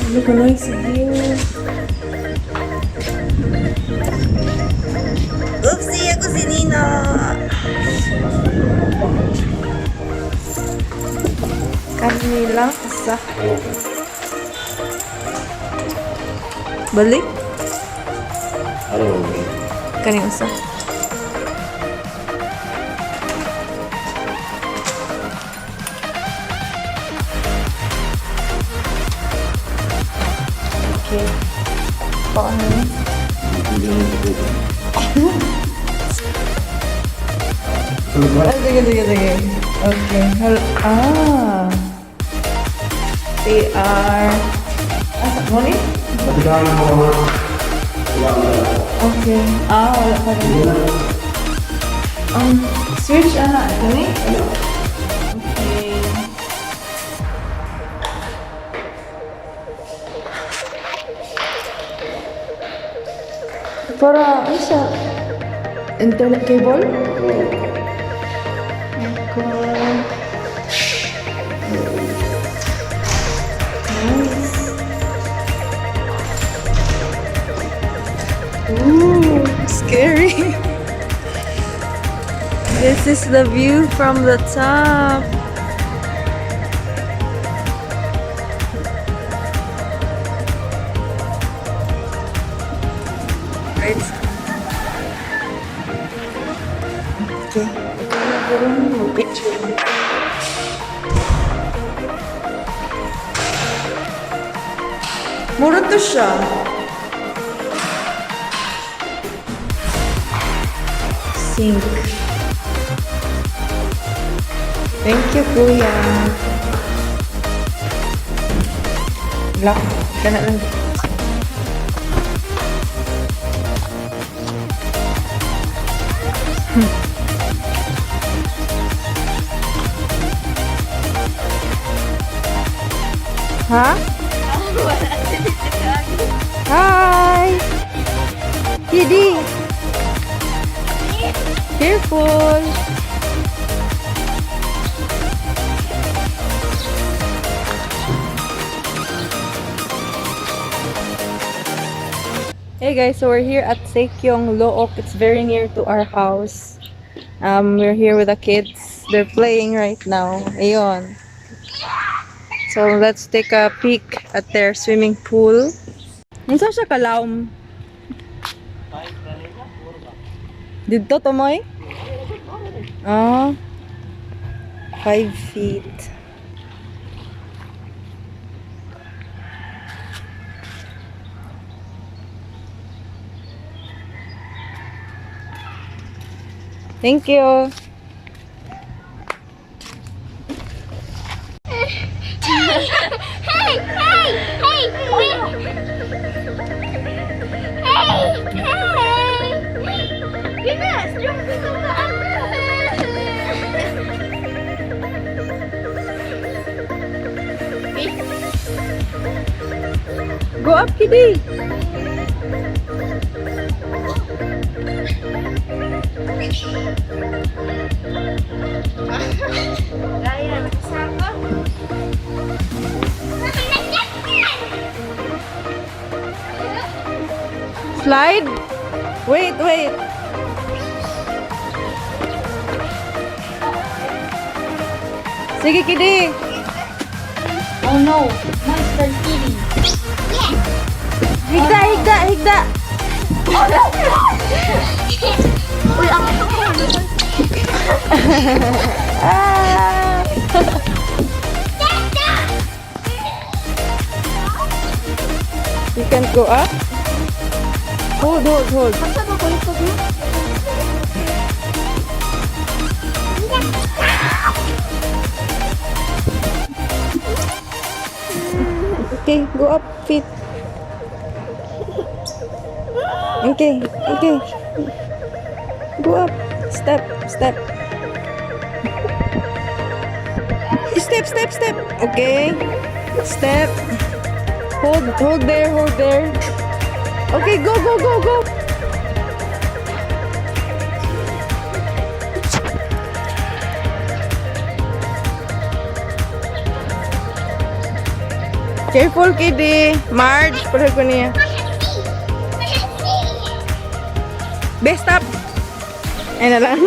Look how nice view. Oopsie, ako si Nina. Carmela, asa. Balik? Kaning asa. Okay. Paano? Sige. Okay. They are... Ano ni? Okay. Wala pa rin. Switch, ito ni? Okay. Para, ano siya? Internet cable? Nice. Ooh, scary. This is the view from the top. Right. Okay. Picture. Mura to siya. Sink. Thank you, kuya. Lock. Kana lang. Ha? Hi! Kitty! Careful! Hey guys, so we're here at Sekyong Look. It's very near to our house. We're here with the kids. They're playing right now. Ayun. So let's take a peek at their swimming pool. Unsa siya kalawom? Dito to moy? 5 feet. Thank you. Go up, Kitty. Slide? Wait. Sige, Kitty. Oh no, Monster Kitty. Higda. Oh no! Uy, ako. You can't go up? Hold. Basta ba kulit ko yun? Okay, go up, feet. Okay. Go up. Step. Step. step, step, step. Okay. Step. Hold there, hold there. Okay, go, go, go, go. Careful, Kitty. Marge, pala ko niya. Best stop. Ayun na lang.